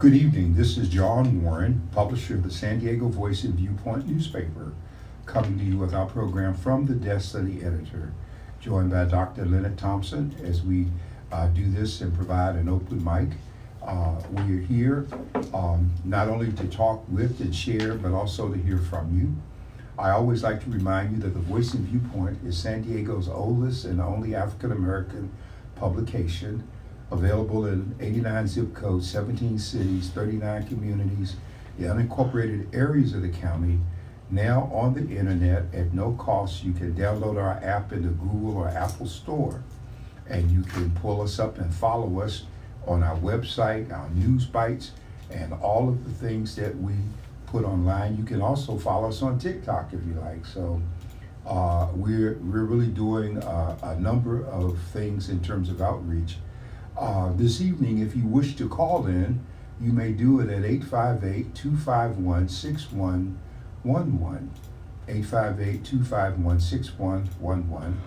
Good evening. This is John Warren, publisher of the San Diego Voice and Viewpoint newspaper, coming to you with our program From the Desk of the Editor, joined by Dr. Leonard Thompson as we do this and provide an open mic. We are here not only to talk with and share, but also to hear from you. I always like to remind you that the Voice and Viewpoint is San Diego's oldest and only African American publication, available in 89 zip codes, 17 cities, 39 communities, the unincorporated areas of the county. Now on the internet at no cost, you can download our app in the Google or Apple store, and you can pull us up and follow us on our website, our news bites, and all of the things that we put online. You can also follow us on TikTok if you like. So we're really doing a number of things in terms of outreach. This evening, if you wish to call in, you may do it at 858-251-6111, 858-251-6111,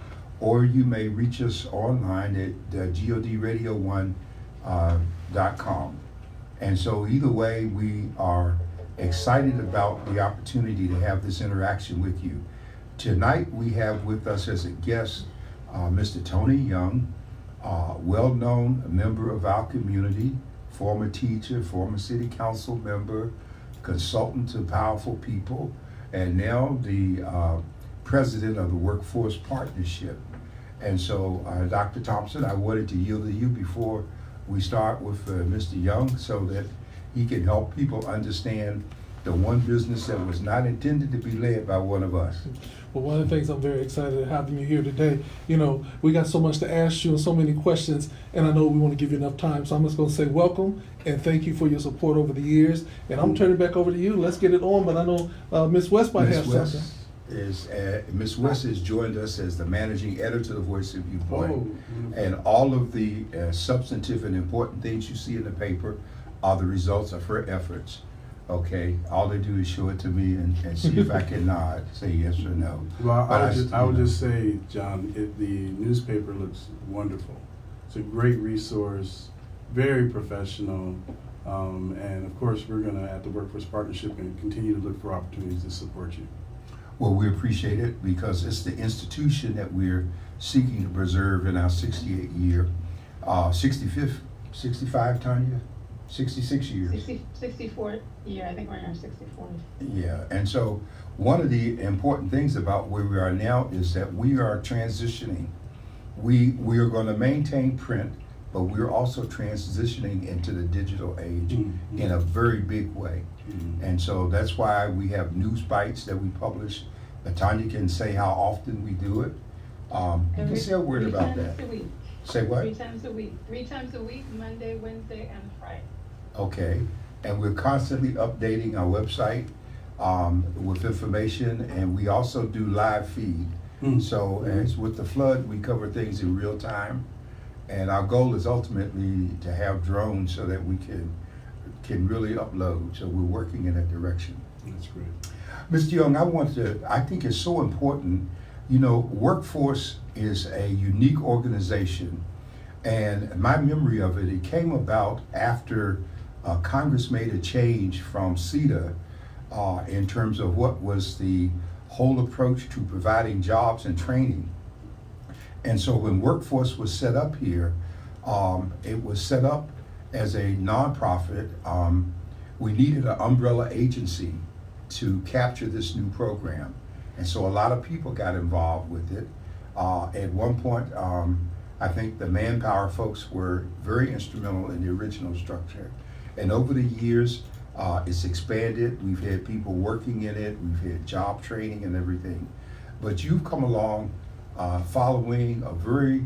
or you may reach us online at godradio1.com. And so either way, we are excited about the opportunity to have this interaction with you. Tonight, we have with us as a guest Mr. Tony Young, well-known member of our community, former teacher, former city council member, consultant to powerful people, and now the president of the Workforce Partnership. And so, Dr. Thompson, I wanted to yield to you before we start with Mr. Young so that he can help people understand the one business that was not intended to be led by one of us. Well, one of the things I'm very excited at having you here today, we got so much to ask you and so many questions, and I know we want to give you enough time. So I'm just going to say welcome and thank you for your support over the years. And I'm turning back over to you. Let's get it on. But I know Ms. West might have something. Ms. West has joined us as the managing editor of the Voice of Viewpoint. And all of the substantive and important things you see in the paper are the results of her efforts. Okay, all they do is show it to me and see if I can nod, say yes or no. Well, I would just say, John, the newspaper looks wonderful. It's a great resource, very professional, and of course, we're going to, at the Workforce Partnership, and continue to look for opportunities to support you. Well, we appreciate it because it's the institution that we're seeking to preserve in our 68 year, 65, Tanya? 66 years. 64 year, I think we're in our 64th. Yeah, and so one of the important things about where we are now is that we are transitioning. We are going to maintain print, but we're also transitioning into the digital age in a very big way. And so that's why we have news bites that we publish. Tanya can say how often we do it. You can say a word about that. 3 times a week. Say what? 3 times a week. 3 times a week, Monday, Wednesday, and Friday. Okay, and we're constantly updating our website with information, and we also do live feed. So as with the flood, we cover things in real time, and our goal is ultimately to have drones so that we can really upload. So we're working in that direction. That's great. Mr. Young, I think it's so important. Workforce is a unique organization, and my memory of it came about after Congress made a change from CETA in terms of what was the whole approach to providing jobs and training. And so when Workforce was set up here, it was set up as a nonprofit. We needed an umbrella agency to capture this new program. And so a lot of people got involved with it. At one point, I think the Manpower folks were very instrumental in the original structure. And over the years, it's expanded. We've had people working in it. We've had job training and everything. But you've come along following a very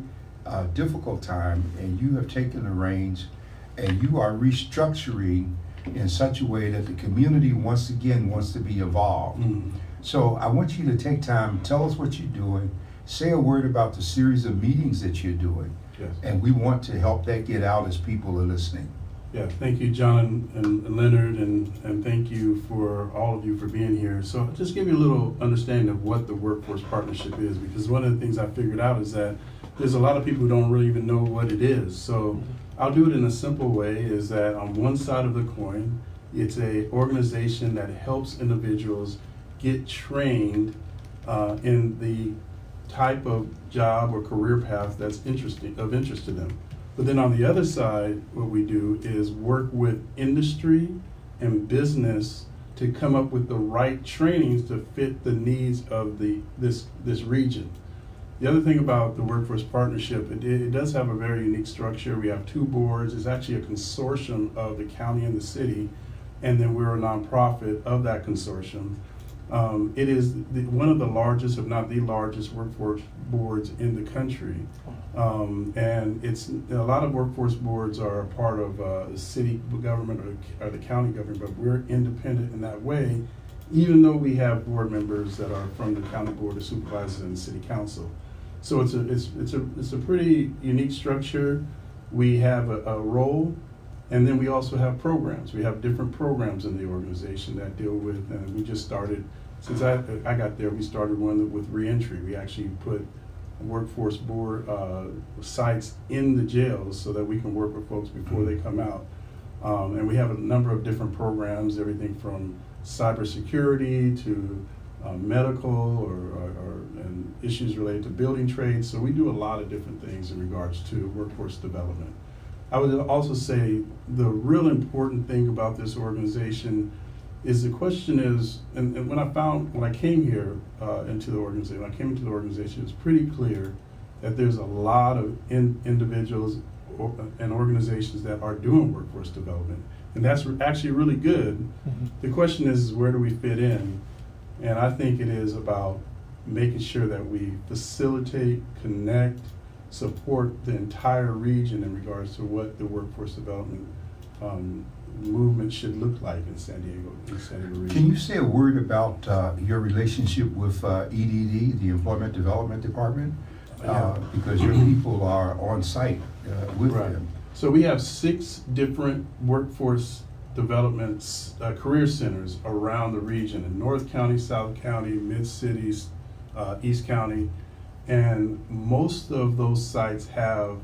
difficult time, and you have taken the reins, and you are restructuring in such a way that the community once again wants to be involved. So I want you to take time, tell us what you're doing, say a word about the series of meetings that you're doing. Yes. And we want to help that get out as people are listening. Yeah, thank you, John and Leonard, and thank you for all of you for being here. So just give you a little understanding of what the Workforce Partnership is, because one of the things I figured out is that there's a lot of people who don't really even know what it is. So I'll do it in a simple way, is that on one side of the coin, it's a organization that helps individuals get trained in the type of job or career path that's of interest to them. But then on the other side, what we do is work with industry and business to come up with the right trainings to fit the needs of this region. The other thing about the Workforce Partnership, it does have a very unique structure. We have 2 boards. It's actually a consortium of the county and the city, and then we're a nonprofit of that consortium. It is one of the largest, if not the largest, workforce boards in the country. And a lot of workforce boards are a part of the city government or the county government, but we're independent in that way, even though we have board members that are from the county board of supervisors and the city council. So it's a pretty unique structure. We have a role, and then we also have programs. We have different programs in the organization that deal with, and we just started, since I got there, we started one with reentry. We actually put workforce board sites in the jails so that we can work with folks before they come out. And we have a number of different programs, everything from cybersecurity to medical and issues related to building trades. So we do a lot of different things in regards to workforce development. I would also say the real important thing about this organization is the question is, and when I came here into the organization, it's pretty clear that there's a lot of individuals and organizations that are doing workforce development, and that's actually really good. Mhm. The question is where do we fit in? And I think it is about making sure that we facilitate, connect, support the entire region in regards to what the workforce development movement should look like in San Diego region. Can you say a word about your relationship with EDD, the Employment Development Department? Yeah. Because your people are on site with Right. them. So we have 6 different workforce development career centers around the region in North County, South County, Mid-Cities, East County, and most of those sites have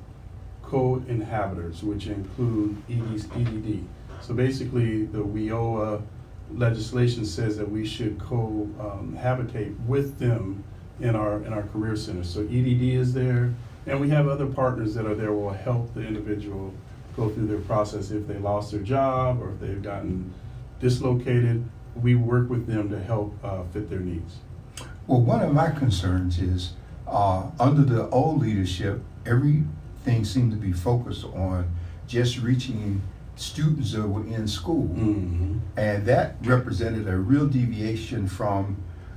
co-inhabitors, which include EDD. So basically, the WIOA legislation says that we should cohabitate with them in our career center. So EDD is there, and we have other partners that are there will help the individual go through their process if they lost their job or if they've gotten dislocated. We work with them to help fit their needs. Well, one of my concerns is under the old leadership, everything seemed to be focused on just reaching students that were in school. Mm-hmm. And that represented a real deviation from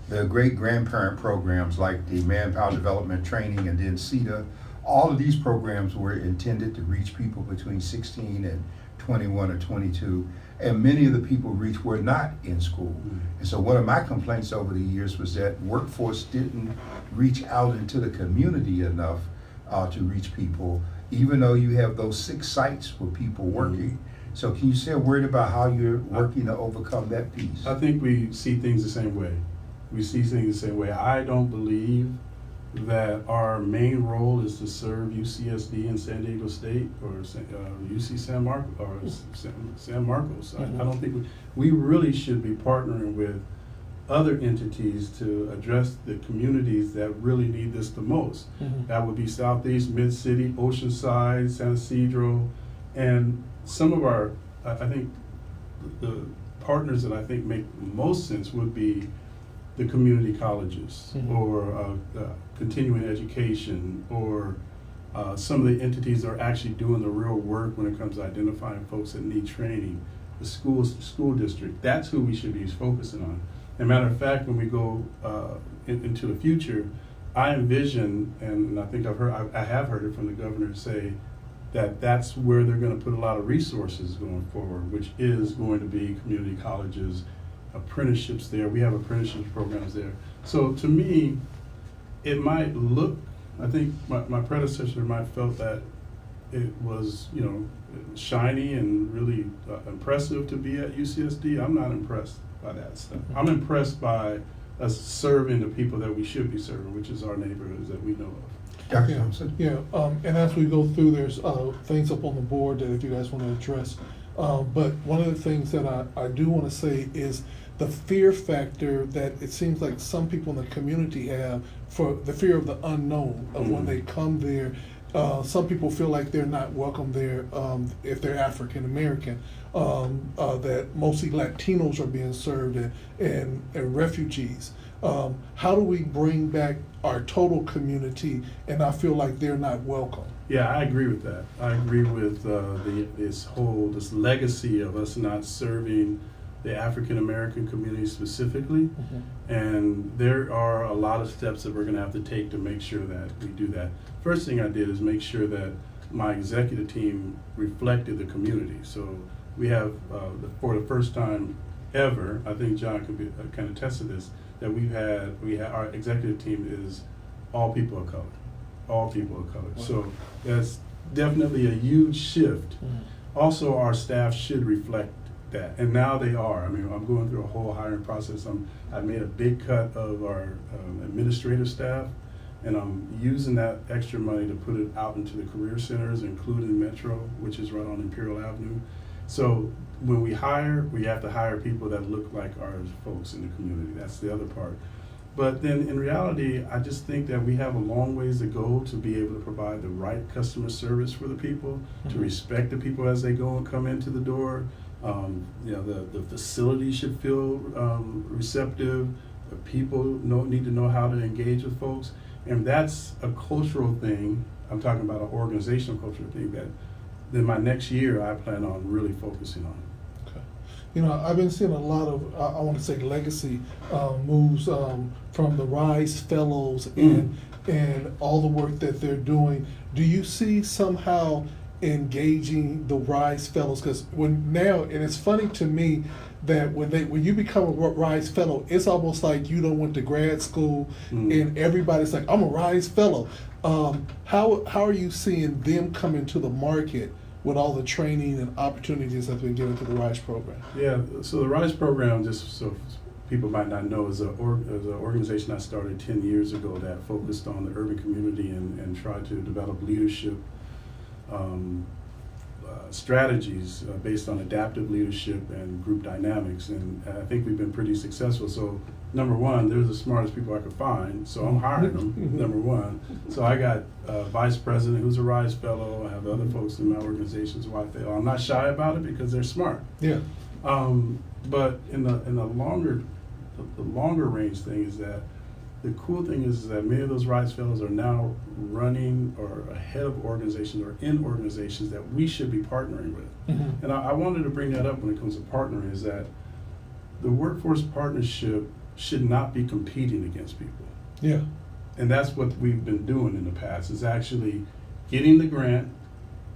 the great-grandparent programs like the Manpower Development Training and then CETA. All of these programs were intended to reach people between 16 and 21 or 22, and many of the people reached were not in school. And so one of my complaints over the years was that workforce didn't reach out into the community enough to reach people, even though you have those 6 sites with people working. So can you say a word about how you're working to overcome that piece? I think we see things the same way. We see things the same way. I don't believe that our main role is to serve UCSD in San Diego State or UC San Marcos or San Marcos. I don't think we really should be partnering with other entities to address the communities that really need this the most. Mhm. That would be Southeast, Mid-City, Oceanside, San Ysidro, and some of our, I think the partners that I think make most sense would be the community colleges Mhm. or continuing education or some of the entities that are actually doing the real work when it comes to identifying folks that need training, the school district. That's who we should be focusing on. As a matter of fact, when we go into the future, I envision, and I think I have heard it from the governor say that that's where they're going to put a lot of resources going forward, which is going to be community colleges, apprenticeships there. We have apprenticeship programs there. So to me, it might look, I think my predecessor might felt that it was, shiny and really impressive to be at UCSD. I'm not impressed by that stuff. I'm impressed by us serving the people that we should be serving, which is our neighborhoods that we know of. Dr. Yeah, Thompson? yeah, and as we go through, there's things up on the board that if you guys want to address. But one of the things that I do want to say is the fear factor that it seems like some people in the community have for the fear of the unknown of when they come there. Some people feel like they're not welcome there if they're African American. That mostly Latinos are being served and refugees. How do we bring back our total community and not feel like they're not welcome? Yeah, I agree with that. I agree with this legacy of us not serving the African American community specifically. And there are a lot of steps that we're going to have to take to make sure that we do that. First thing I did is make sure that my executive team reflected the community. So we have, for the first time ever, I think John can attest to this, that we had our executive team is all people of color, all people of color. Wow. So that's definitely a huge shift. Also, our staff should reflect that, and now they are. I mean, I'm going through a whole hiring process. I've made a big cut of our administrative staff, and I'm using that extra money to put it out into the career centers, including Metro, which is right on Imperial Avenue. So when we hire, we have to hire people that look like our folks in the community. That's the other part. But then in reality, I just think that we have a long ways to go to be able to provide the right customer service for the people, to respect the people as they go and come into the door. The facility should feel receptive. The people need to know how to engage with folks. And that's a cultural thing. I'm talking about an organizational cultural thing that then my next year I plan on really focusing on. Okay. You know, I've been seeing a lot of, I want to say legacy moves from the RISE Fellows and all the work that they're doing. Do you see somehow engaging the RISE Fellows? Because and it's funny to me that when you become a RISE Fellow, it's almost like you don't went to grad school and everybody's like, I'm a RISE Fellow. How are you seeing them come into the market with all the training and opportunities that's been given to the RISE program? Yeah, so the RISE program, just so people might not know, is an organization I started 10 years ago that focused on the urban community and tried to develop leadership strategies based on adaptive leadership and group dynamics, and I think we've been pretty successful. So number one, they're the smartest people I could find, so I'm hiring them, number one. So I got a vice president who's a RISE fellow. I have other folks in my organizations who I feel I'm not shy about it because they're smart. Yeah. But in the longer range thing is that the cool thing is that many of those RISE fellows are now running or ahead of organizations or in organizations that we should be partnering with. And I wanted to bring that up when it comes to partnering, is that the workforce partnership should not be competing against people. Yeah. And that's what we've been doing in the past, is actually getting the grant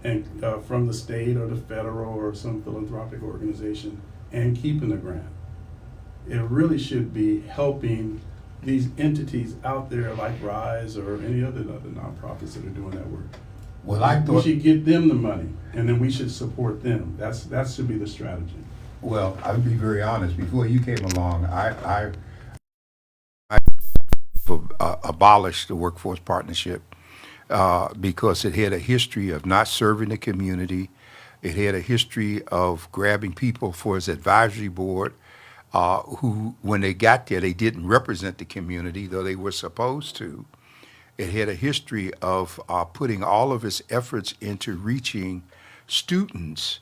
and from the state or the federal or some philanthropic organization and keeping the grant. It really should be helping these entities out there like RISE or any other nonprofits that are doing that work. Well, I We thought, should get them the money, and then we should support them. That should be the strategy. well, I'll be very honest, before you came along, I abolished the workforce partnership because it had a history of not serving the community. It had a history of grabbing people for its advisory board who, when they got there, they didn't represent the community, though they were supposed to. It had a history of putting all of its efforts into reaching students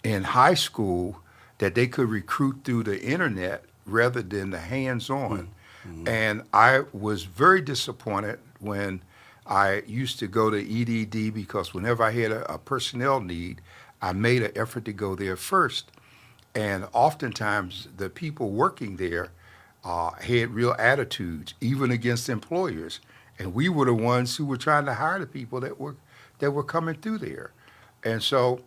in high school that they could recruit through the internet rather than the hands-on. And I was very disappointed when I used to go to EDD, because whenever I had a personnel need, I made an effort to go there first. And oftentimes the people working there had real attitudes, even against employers. And we were the ones who were trying to hire the people that were coming through there. And so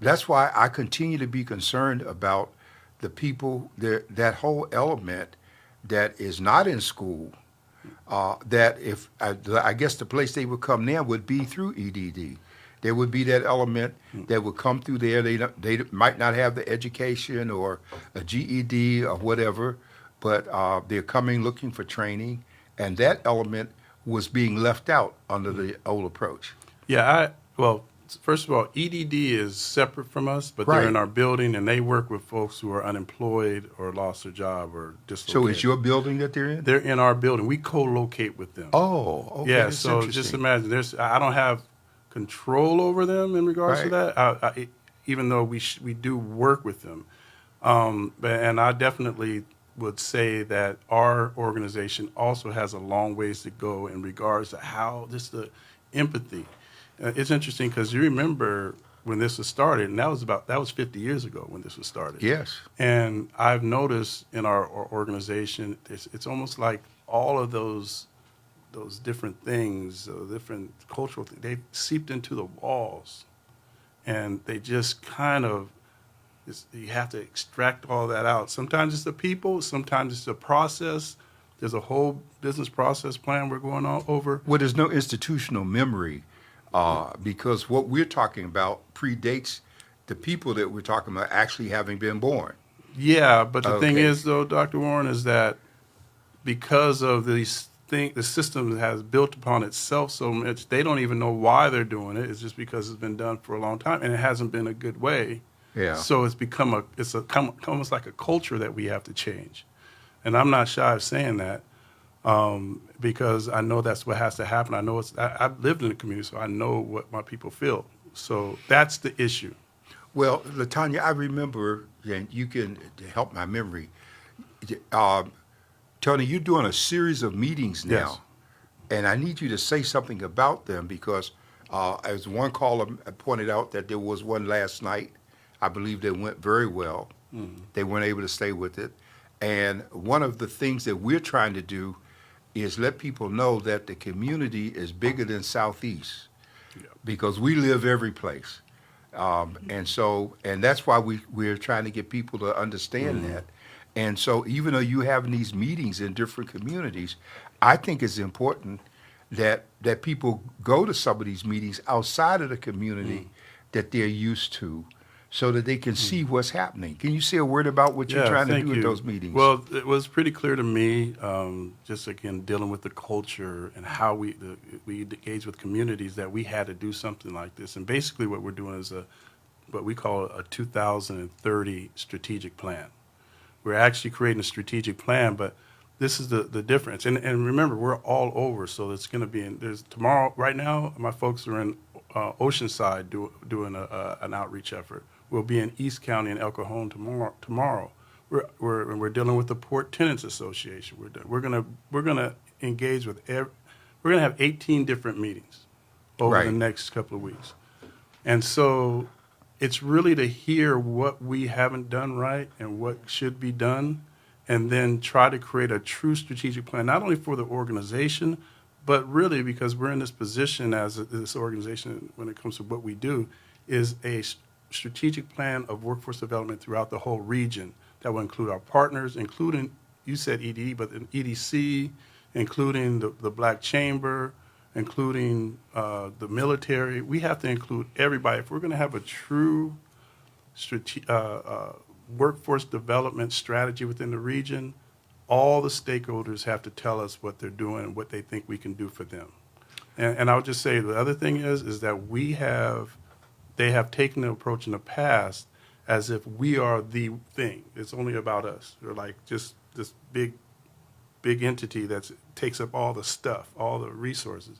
that's why I continue to be concerned about the people, that whole element that is not in school, that if, I guess the place they would come there would be through EDD. There would be that element that would come through there. They might not have the education or a GED or whatever, but they're coming looking for training. And that element was being left out under the old approach. Yeah, well, first of all, EDD is separate from us, but Right. they're in our building and they work with folks who are unemployed or lost their job or dislocated. So it's your building that they're in? They're in our building. We co-locate with them. Oh, okay. yeah, that's so interesting. just imagine I don't have control over them in regards to Right. that, even though we do work with them. And I definitely would say that our organization also has a long ways to go in regards to how just the empathy. It's interesting because you remember when this was started, and that was 50 years ago when this was started. Yes. And I've noticed in our organization, it's almost like all of those different things, different cultural things, they've seeped into the walls, and they just kind of, you have to extract all that out. Sometimes it's the people, sometimes it's the process. There's a whole business process plan we're going on over. Well, there's no institutional memory because what we're talking about predates the people that we're talking about actually having been born. Yeah, but the thing Okay. is, though, Dr. Warren, is that because of these things, the system has built upon itself so much, they don't even know why they're doing it. It's just because it's been done for a long time, and it hasn't been a good way. Yeah. So it's become almost like a culture that we have to change. And I'm not shy of saying that because I know that's what has to happen. I know I've lived in the community, so I know what my people feel. So that's the issue. Well, Latanya, I remember, and you can help my memory. Tony, you're doing a series of meetings now, Yes. and I need you to say something about them because, as one caller pointed out, that there was one last night. I believe they went very well. They weren't able to stay with it, and one of the things that we're trying to do is let people know that the community is bigger than Southeast because we live every place. And that's why we're trying to get people to understand that. And so even though you having these meetings in different communities, I think it's important that people go to some of these meetings outside of the community that they're used to so that they can see what's happening. Can you say a word about what you're trying to thank do at you. those meetings? Well, it was pretty clear to me, just again dealing with the culture and how we engage with communities, that we had to do something like this. And basically, what we're doing is what we call a 2030 strategic plan. We're actually creating a strategic plan, but this is the difference. And remember, we're all over, so it's going to be there's tomorrow. Right now, my folks are in Oceanside doing an outreach effort. We'll be in East County and El Cajon tomorrow. We're dealing with the Port Tenants Association. We're gonna engage with we're gonna have 18 different meetings over Right. the next couple of weeks, and so it's really to hear what we haven't done right and what should be done, and then try to create a true strategic plan, not only for the organization, but really because we're in this position as this organization when it comes to what we do, is a strategic plan of workforce development throughout the whole region that will include our partners, including, you said EDE, but the EDC, including the Black Chamber, including the military. We have to include everybody. If we're going to have a true workforce development strategy within the region, all the stakeholders have to tell us what they're doing and what they think we can do for them. And I would just say the other thing is that they have taken the approach in the past as if we are the thing. It's only about us. They're like just this big entity that takes up all the stuff, all the resources.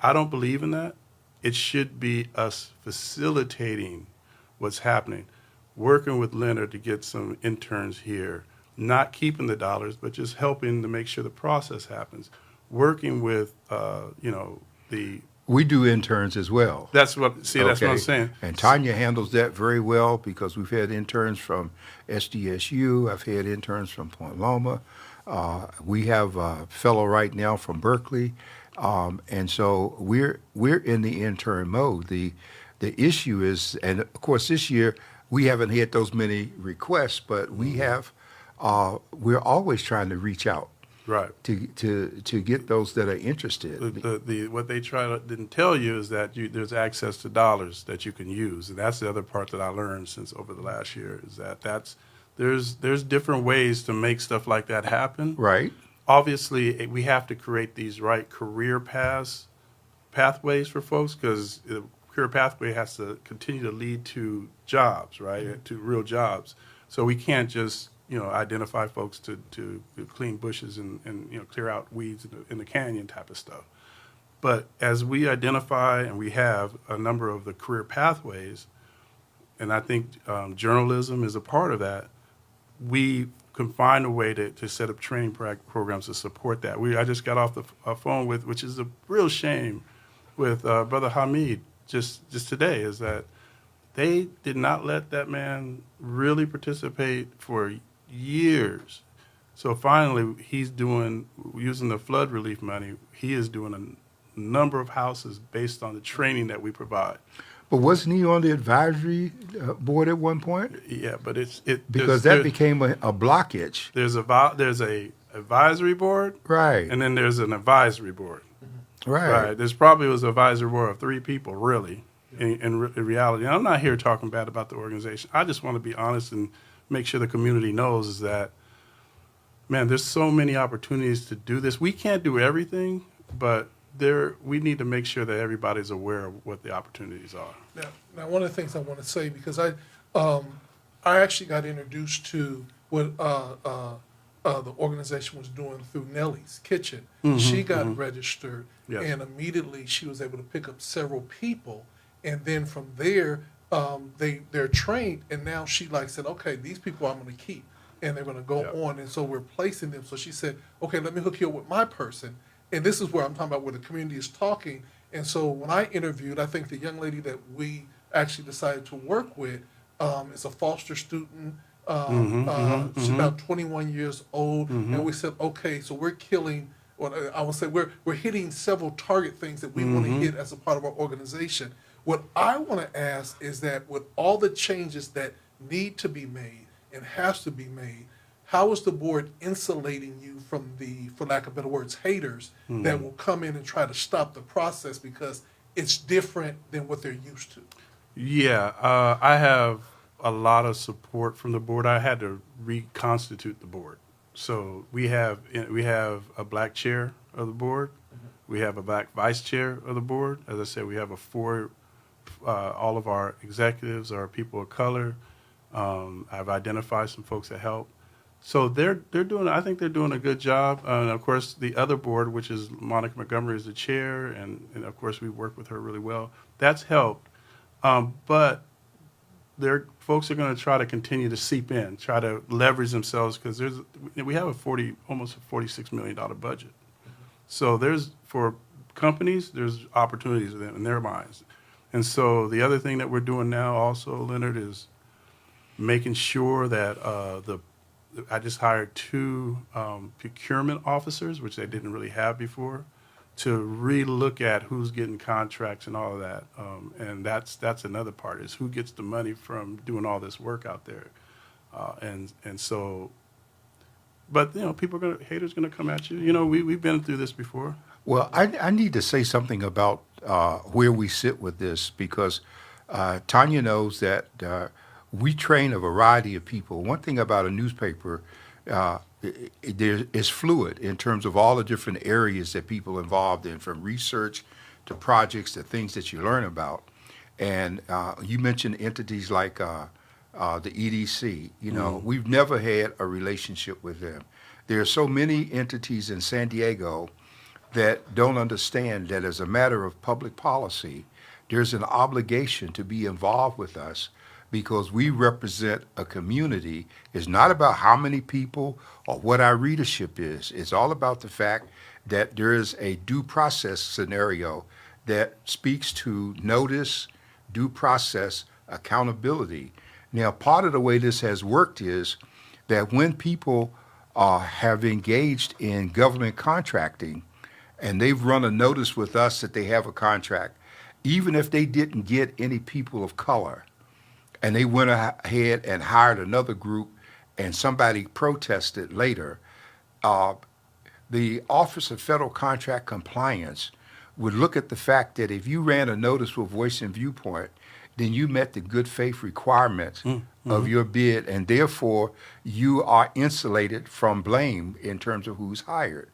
I don't believe in that. It should be us facilitating what's happening, working with Leonard to get some interns here, not keeping the dollars, but just helping to make sure the process happens, working with, we do interns as well. that's what I'm Okay. saying. And Tanya handles that very well because we've had interns from SDSU. I've had interns from Point Loma. We have a fellow right now from Berkeley. And so we're in the intern mode. The issue is, and of course this year we haven't had those many requests, but we have, we're always trying to reach out. Right. To get those that are interested. What they didn't tell you is that there's access to dollars that you can use, and that's the other part that I learned since over the last year is that there's different ways to make stuff like that happen. Right. obviously, we have to create these right career pathways for folks, because the career pathway has to continue to lead to jobs, right? To real jobs. So we can't just, identify folks to clean bushes and clear out weeds in the canyon type of stuff. But as we identify and we have a number of the career pathways, and I think journalism is a part of that, we can find a way to set up training programs to support that. I just got off the phone with, which is a real shame, with Brother Hamid just today, is that they did not let that man really participate for years. So finally, he's using the flood relief money, he is doing a number of houses based on the training that we provide. But wasn't he on the advisory board at one point? Yeah, but Because that became a blockage. There's a advisory board, Right. and then there's an advisory board. Right. There's probably was an advisory board of 3 people, really, in reality. And I'm not here talking bad about the organization. I just want to be honest and make sure the community knows is that, man, there's so many opportunities to do this. We can't do everything, but we need to make sure that everybody's aware of what the opportunities are. Now, one of the things I want to say, because I actually got introduced to what the organization was doing through Nellie's Kitchen. She got registered, Yes. and immediately she was able to pick up several people, and then from there, they're trained, and now she said, okay, these people I'm going to keep, and they're going to go on, and so we're placing them. So she said, okay, let me hook you up with my person. And this is where I'm talking about where the community is talking. And so when I interviewed, I think the young lady that we actually decided to work with is a foster student. She's about 21 years old. And we said, okay, so we're killing, or I would say we're hitting several target things that we want to hit as a part of our organization. What I want to ask is that with all the changes that need to be made and has to be made, how is the board insulating you from the, for lack of better words, haters that will come in and try to stop the process because it's different than what they're used to? Yeah, I have a lot of support from the board. I had to reconstitute the board. So we have a black chair of the board. We have a black vice chair of the board. As I said, we have all of our executives are people of color. I've identified some folks that help. So they're doing. I think they're doing a good job. And of course, the other board, which is Monica Montgomery, is the chair, and of course we work with her really well. That's helped, but folks are going to try to continue to seep in, try to leverage themselves, because we have almost a $46 million budget. So for companies, there's opportunities in their minds, and so the other thing that we're doing now, also, Leonard, is making sure that I just hired 2 procurement officers, which they didn't really have before, to relook at who's getting contracts and all of that. And that's another part, is who gets the money from doing all this work out there. And so, but haters gonna come at you. We've been through this before. Well, I need to say something about where we sit with this, because Tanya knows that we train a variety of people. One thing about a newspaper, it's fluid in terms of all the different areas that people are involved in, from research to projects to things that you learn about. And you mentioned entities like the EDC. We've never had a relationship with them. There are so many entities in San Diego that don't understand that as a matter of public policy, there's an obligation to be involved with us, because we represent a community. It's not about how many people or what our readership is. It's all about the fact that there is a due process scenario that speaks to notice, due process, accountability. Now, part of the way this has worked is that when people have engaged in government contracting and they've run a notice with us that they have a contract, even if they didn't get any people of color, and they went ahead and hired another group, and somebody protested later, the Office of Federal Contract Compliance would look at the fact that if you ran a notice with Voice and Viewpoint, then you met the good faith requirements of your bid, and therefore you are insulated from blame in terms of who's hired.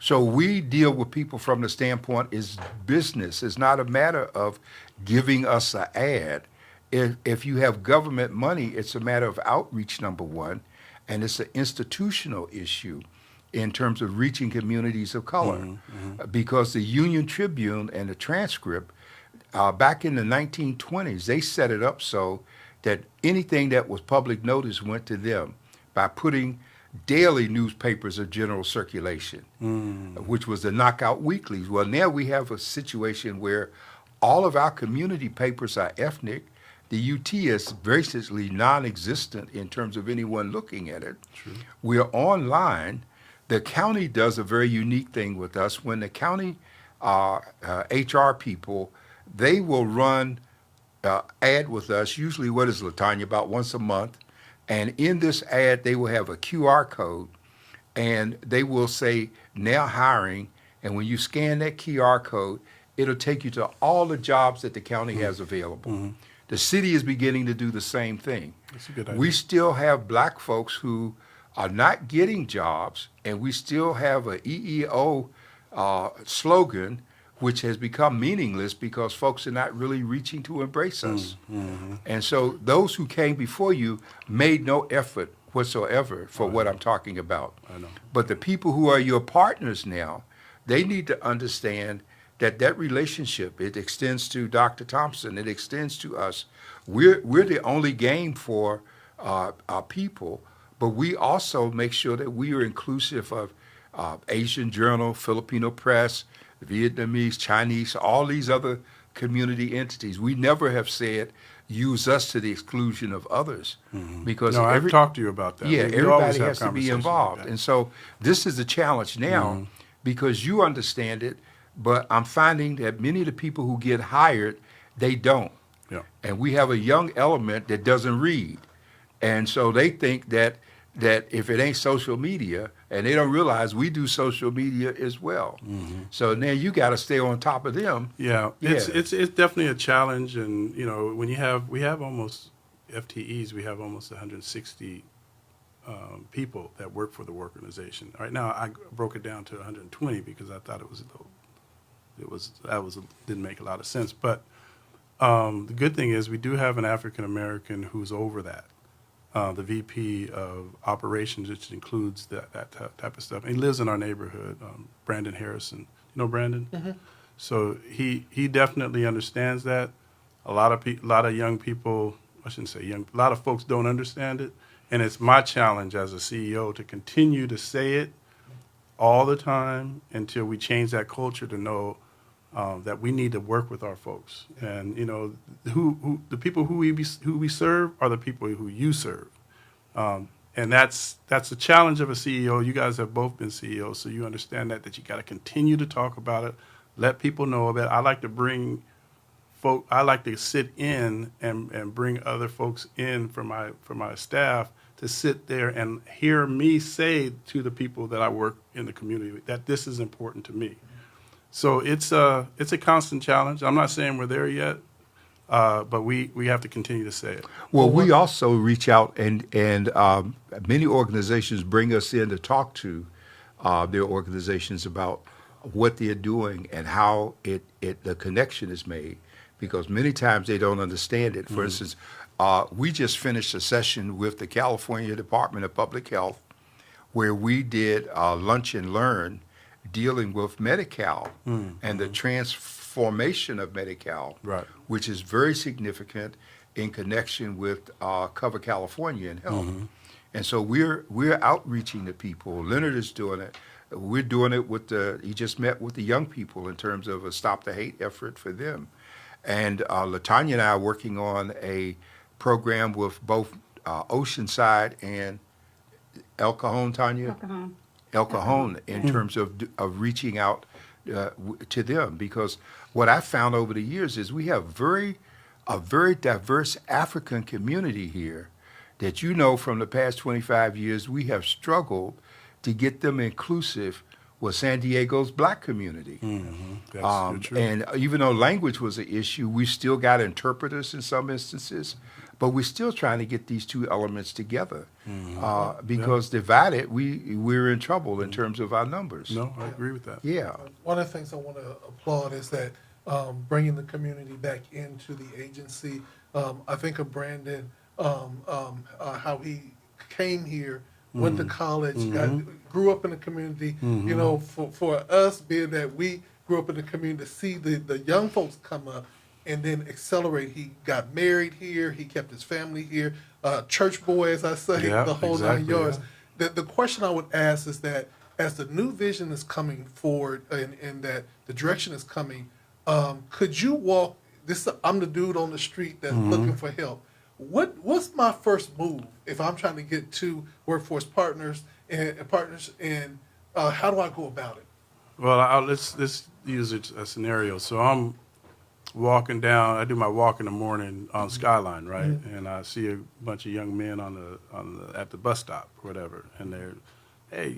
So we deal with people from the standpoint is business. It's not a matter of giving us an ad. If you have government money, it's a matter of outreach, number one, and it's an institutional issue in terms of reaching communities of color. Because the Union Tribune and the Transcript, back in the 1920s, they set it up so that anything that was public notice went to them by putting daily newspapers of general circulation, which was the knockout weeklies. Well, now we have a situation where all of our community papers are ethnic. The UT is basically non-existent in terms of anyone looking at it. True. We're online. The county does a very unique thing with us. When the county HR people, they will run ad with us, usually what is LaTanya, about once a month. And in this ad, they will have a QR code, and they will say, now hiring. And when you scan that QR code, it'll take you to all the jobs that the county has available. The city is beginning to do the same thing. That's a good idea. We still have black folks who are not getting jobs, and we still have a EEO slogan, which has become meaningless because folks are not really reaching to embrace us. And so those who came before you made no effort whatsoever for what I'm talking about. I know. But the people who are your partners now, they need to understand that that relationship, it extends to Dr. Thompson, it extends to us. We're the only game for our people, but we also make sure that we are inclusive of Asian Journal, Filipino Press, Vietnamese, Chinese, all these other community entities. We never have said use us to the exclusion of others, because No, I've talked to you about that. yeah, We always everybody have has to be conversations like involved. that. And so this is a challenge now because you understand it, but I'm finding that many of the people who get hired, they don't. Yeah. And we have a young element that doesn't read. And so they think that if it ain't social media, and they don't realize we do social media as well. So now you got to stay on top of them. Yeah, Yeah. it's definitely a challenge, and you know when we have almost FTEs, we have almost 160 people that work for the organization. Right now, I broke it down to 120 because I thought didn't make a lot of sense. But the good thing is we do have an African American who's over that. The VP of operations, which includes that type of stuff. And he lives in our neighborhood, Brandon Harrison. You know Brandon? So he definitely understands that. A lot of young people, I shouldn't say young, a lot of folks don't understand it. And it's my challenge as a CEO to continue to say it all the time until we change that culture to know that we need to work with our folks, and you know, the people who we serve are the people who you serve, and that's the challenge of a CEO. You guys have both been CEOs, so you understand that you got to continue to talk about it, let people know about it. I like to bring I like to sit in and bring other folks in from my staff to sit there and hear me say to the people that I work in the community that this is important to me. So it's a constant challenge. I'm not saying we're there yet, but we have to continue to say it. Well, we also reach out, and many organizations bring us in to talk to their organizations about what they're doing and how the connection is made, because many times they don't understand it. For instance, we just finished a session with the California Department of Public Health where we did lunch and learn dealing with Medi-Cal and the transformation of Medi-Cal, Right. which is very significant in connection with Cover California and health. And so we're outreaching to people. Leonard is doing it. We're doing it with he just met with the young people in terms of a Stop the Hate effort for them. And LaTanya and I are working on a program with both Oceanside and El Cajon, Tanya? El Cajon, in terms of reaching out to them, because what I found over the years is we have a very diverse African community here that, you know, from the past 25 years we have struggled to get them inclusive was San Diego's black community. That's true. And even though language was an issue, we still got interpreters in some instances, but we're still trying to get these two elements together. Because divided, we're in trouble in terms of our numbers. No, I agree with that. Yeah. One of the things I want to applaud is that bringing the community back into the agency. I think of Brandon, how he came here, went to college, grew up in the community. You know, for us, being that we grew up in the community, to see the young folks come up and then accelerate. He got married here. He kept his family here. Church boy, as I say, Yeah, the whole exactly, 9 yards. yeah. The question I would ask is that as the new vision is coming forward and that the direction is coming, could you walk this? I'm the dude on the street that's looking for help. What's my first move if I'm trying to get to Workforce Partners and how do I go about it? Well, let's use a scenario. So I'm walking down. I do my walk in the morning on Skyline, right? And I see a bunch of young men at the bus stop, or whatever, and they're, hey,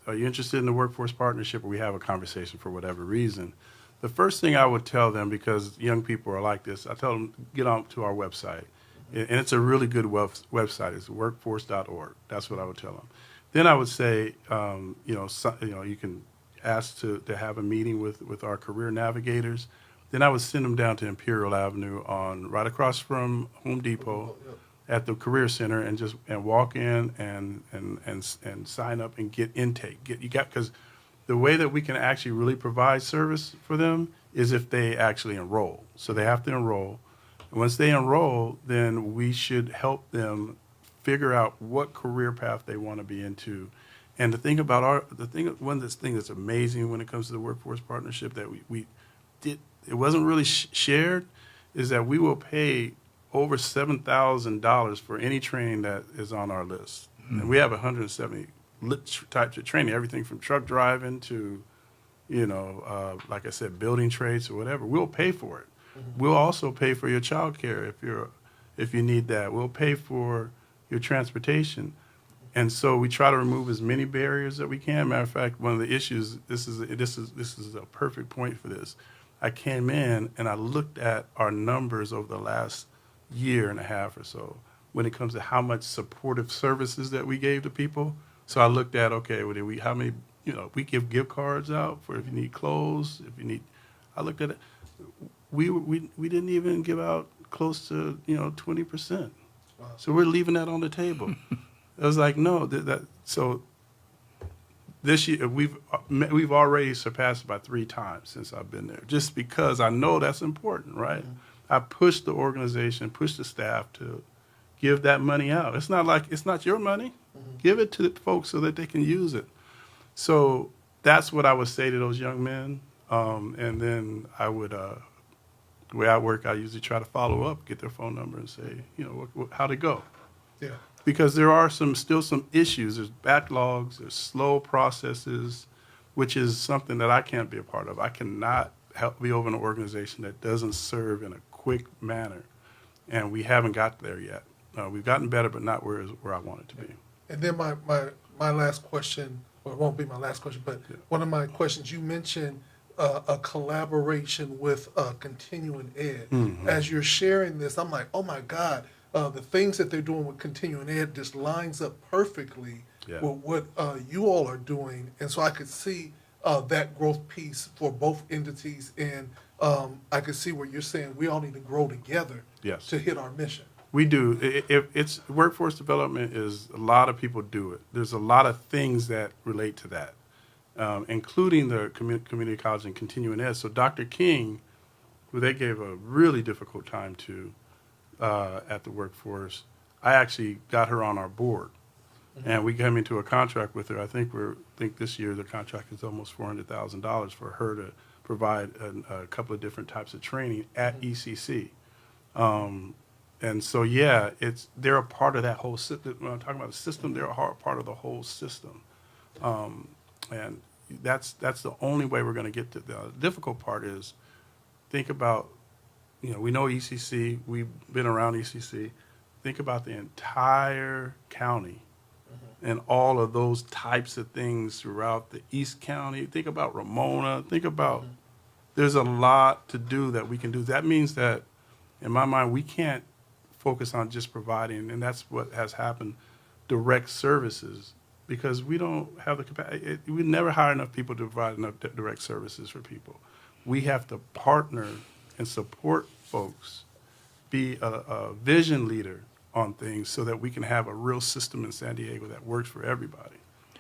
are you interested in the Workforce Partnership? Or we have a conversation for whatever reason. The first thing I would tell them, because young people are like this, I tell them, get on to our website. And it's a really good website. It's workforce.org. That's what I would tell them. Then I would say, you can ask to have a meeting with our career navigators. Then I would send them down to Imperial Avenue right across from Home Depot at the Career Center and walk in and sign up and get intake. Because the way that we can actually really provide service for them is if they actually enroll. So they have to enroll. And once they enroll, then we should help them figure out what career path they want to be into. And the thing about one of the things that's amazing when it comes to the Workforce Partnership that we did, it wasn't really shared, is that we will pay over $7,000 for any training that is on our list. And we have 170 types of training, everything from truck driving to, like I said, building trades or whatever. We'll pay for it. We'll also pay for your child care if you need that. We'll pay for your transportation. And so we try to remove as many barriers that we can. Matter of fact, one of the issues, this is a perfect point for this. I came in and I looked at our numbers over the last year and a half or so when it comes to how much supportive services that we gave to people. So I looked at, okay, how many, we give gift cards out for if you need clothes, I looked at it. We didn't even give out close to, 20%. Wow. So we're leaving that on the table. I was like, no, so this year we've already surpassed it by 3 times since I've been there, just because I know that's important, right? Mm-hmm. I pushed the organization, pushed the staff to give that money out. It's not your money. Mm-hmm. Give it to the folks so that they can use it. So that's what I would say to those young men. And then I would, the way I work, I usually try to follow up, get their phone number and say, how'd it go? Yeah. Because there are still some issues. There's backlogs, there's slow processes, which is something that I can't be a part of. I cannot be over an organization that doesn't serve in a quick manner. And we haven't got there yet. We've gotten better, but not where I want it to be. And then my last question, or it won't be my last question, but one of my questions, you mentioned a collaboration with Continuing Ed. Mm-hmm. As you're sharing this, I'm like, oh my God, the things that they're doing with Continuing Ed just lines up perfectly with what you all are doing. And so I could see that growth piece for both entities. And I could see where you're saying we all need to grow together to hit our mission. We do. It's workforce development is a lot of people do it. There's a lot of things that relate to that, including the community college and continuing ed. So Dr. King, who they gave a really difficult time to at the workforce, I actually got her on our board, and we came into a contract with her. I think this year the contract is almost $400,000 for her to provide a couple of different types of training at ECC. And so, they're a part of that whole system. When I'm talking about the system, they're a part of the whole system. And that's the only way we're going to get to the difficult part is think about, we know ECC, we've been around ECC. Think about the entire county and all of those types of things throughout the East County. Think about Ramona. Think about there's a lot to do that we can do. That means that, in my mind, we can't focus on just providing, and that's what has happened, direct services, because we don't have the capacity. We never hire enough people to provide enough direct services for people. We have to partner and support folks, be a vision leader on things so that we can have a real system in San Diego that works for everybody.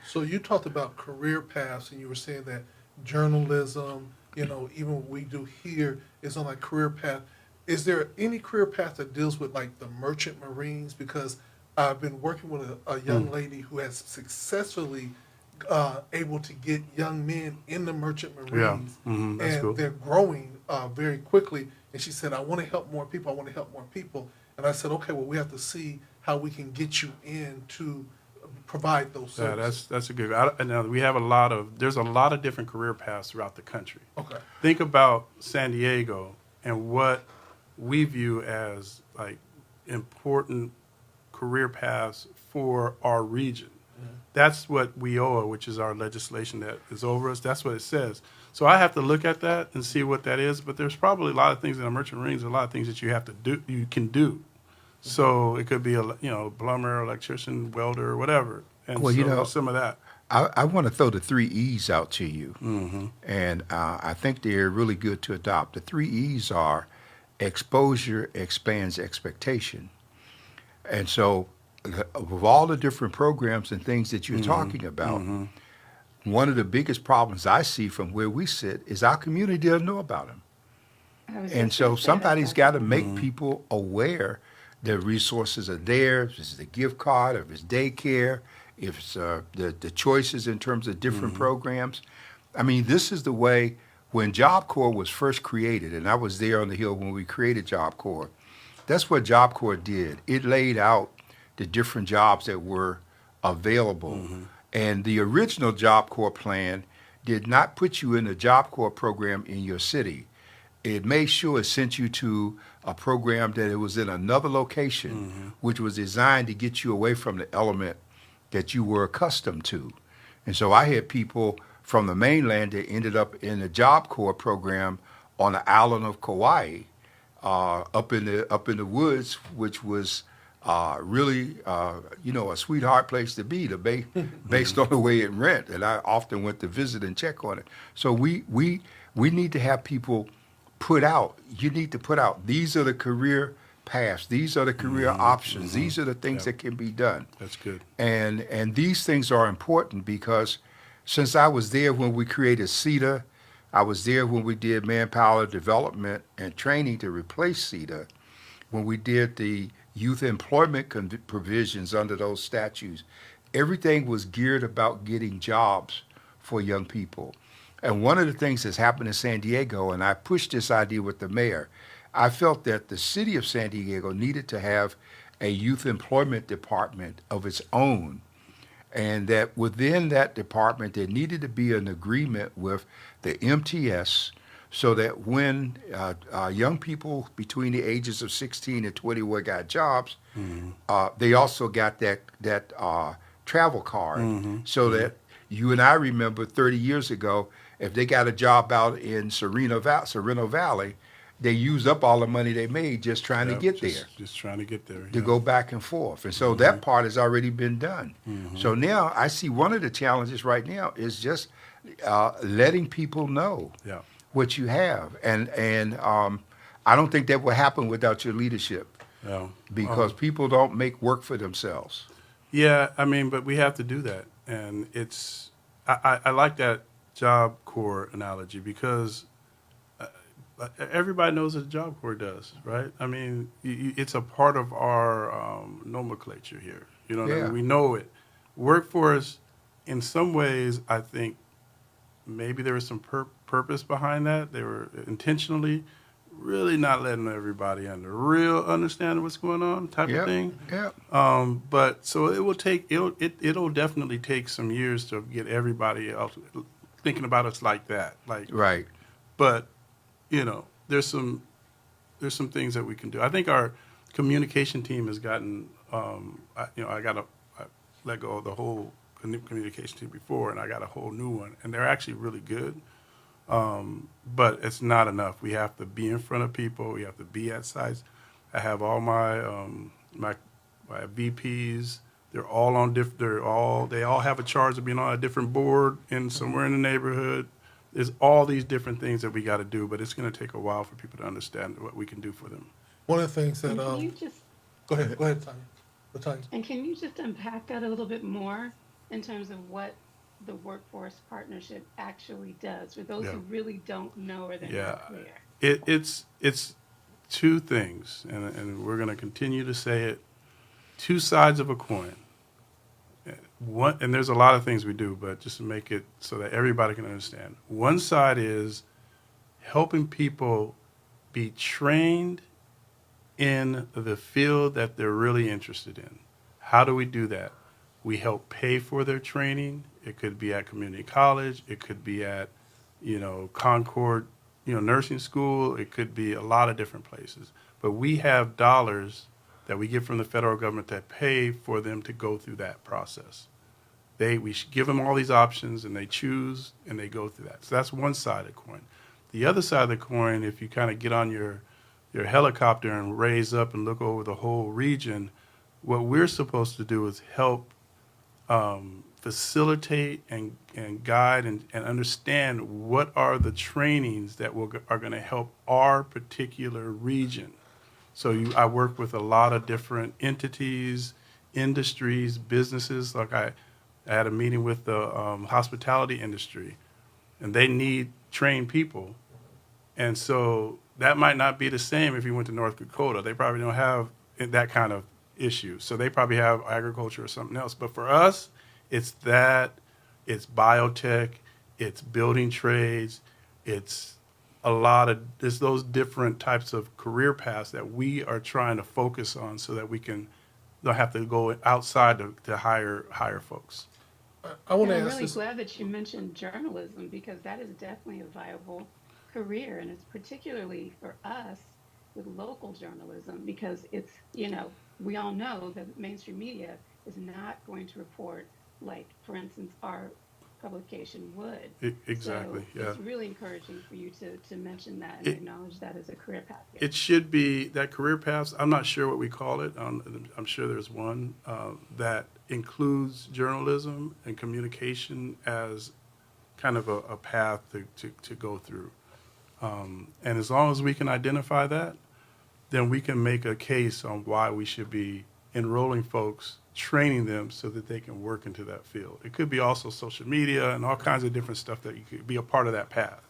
So you talked about career paths, and you were saying that journalism, even what we do here is on like career path. Is there any career path that deals with like the merchant marines? Because I've been working with a young lady who has successfully able to get young men in the merchant marines, That's and cool. they're growing very quickly. And she said, "I want to help more people. I want to help more people." And I said, "Okay, well, we have to see how we can get you in to provide those Yeah, services." that's a good. And we have there's a lot of different career paths throughout the country. Okay. Think about San Diego and what we view as like important career paths for our region. That's what WIOA, which is our legislation that is over us, that's what it says. So I have to look at that and see what that is, but there's probably a lot of things in the merchant marines, a lot of things that you have to do, you can do. So it could be a plumber, electrician, welder, whatever. And Well, so some of that. I want to throw the 3 E's out to you, and I think they're really good to adopt. The 3 E's are exposure expands expectation. And so, with all the different programs and things that you're talking about, one of the biggest problems I see from where we sit is our community doesn't know about them. And so somebody's got to make people aware that resources are there. If it's the gift card, if it's daycare, if it's the choices in terms of different programs. I mean, this is the way when Job Corps was first created, and I was there on the Hill when we created Job Corps. That's what Job Corps did. It laid out the different jobs that were available. And the original Job Corps plan did not put you in the Job Corps program in your city. It made sure it sent you to a program that it was in another location, which was designed to get you away from the element that you were accustomed to. And so I had people from the mainland that ended up in the Job Corps program on the island of Kauai, up in the woods, which was really a sweetheart place to be, based on the way it rent. And I often went to visit and check on it. So we need to have people put out. You need to put out. These are the career paths. These are the career options. These are the things that can be done. That's good. And these things are important because since I was there when we created CETA, I was there when we did manpower development and training to replace CETA, when we did the youth employment provisions under those statutes. Everything was geared about getting jobs for young people. And one of the things that's happened in San Diego, and I pushed this idea with the mayor, I felt that the city of San Diego needed to have a youth employment department of its own, and that within that department there needed to be an agreement with the MTS so that when young people between the ages of 16 and 21 got jobs, they also got that travel card, so that you and I remember 30 years ago, if they got a job out in Sereno Valley, they used up all the money they made just trying to get there. Just trying to get there. To go back and forth. And so that part has already been done. So now I see one of the challenges right now is just letting people know what you have. And I don't think that will happen without your leadership, because people don't make work for themselves. Yeah, I mean, but we have to do that. And I like that Job Corps analogy because everybody knows what the Job Corps does, right? I mean, it's a part of our nomenclature here. You know what I mean? We know it. Workforce, in some ways, I think maybe there was some purpose behind that. They were intentionally really not letting everybody real understand what's going on type of thing. But so it'll definitely take some years to get everybody else thinking about us like that. Right. But there's some things that we can do. I think our communication team has gotten. I let go of the whole communication team before, and I got a whole new one, and they're actually really good. But it's not enough. We have to be in front of people. We have to be at sites. I have all my VPs. They're all on they all have a charge of being on a different board in somewhere in the neighborhood. There's all these different things that we got to do, but it's going to take a while for people to understand what we can do for them. One of the things that, And can you just, go ahead, Tanya. Tanya. and can you just unpack that a little bit more in terms of what the workforce partnership actually does for those Yeah. who really don't know or they're Yeah. not clear? It's two things, and we're going to continue to say it, two sides of a coin. One, and there's a lot of things we do, but just to make it so that everybody can understand. One side is helping people be trained in the field that they're really interested in. How do we do that? We help pay for their training. It could be at community college. It could be at, Concord, nursing school. It could be a lot of different places. But we have dollars that we get from the federal government that pay for them to go through that process. We give them all these options, and they choose, and they go through that. So that's one side of the coin. The other side of the coin, if you kind of get on your helicopter and raise up and look over the whole region, what we're supposed to do is help facilitate and guide and understand what are the trainings that are going to help our particular region. So I work with a lot of different entities, industries, businesses. Like I had a meeting with the hospitality industry, and they need trained people. And so that might not be the same if you went to North Dakota. They probably don't have that kind of issue. So they probably have agriculture or something else. But for us, it's biotech, it's building trades, it's those different types of career paths that we are trying to focus on so that we don't have to go outside to hire folks. I want And to I'm ask really this. glad that you mentioned journalism because that is definitely a viable career, and it's particularly for us with local journalism because it's, we all know that mainstream media is not going to report like, for instance, our publication would. Exactly, So yeah. it's really encouraging for you to mention that and It- acknowledge that as a career path. It should be that career paths. I'm not sure what we call it. I'm sure there's one that includes journalism and communication as kind of a path to go through. And as long as we can identify that, then we can make a case on why we should be enrolling folks, training them so that they can work into that field. It could be also social media and all kinds of different stuff that you could be a part of that path.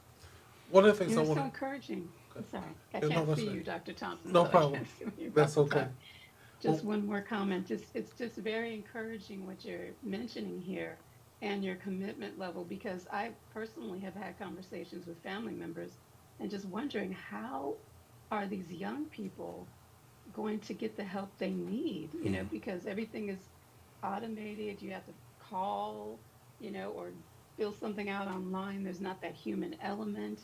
One of the things You're I so want encouraging. I'm sorry. I Yeah, no, can't that's see fine. you, Dr. Thompson. No so I problem. can't see when you're That's about to okay. talk. Just one more comment. It's just very encouraging what you're mentioning here and your commitment level because I personally have had conversations with family members and just wondering how are these young people going to get the help they need, because everything is automated. You have to call, or fill something out online. There's not that human element.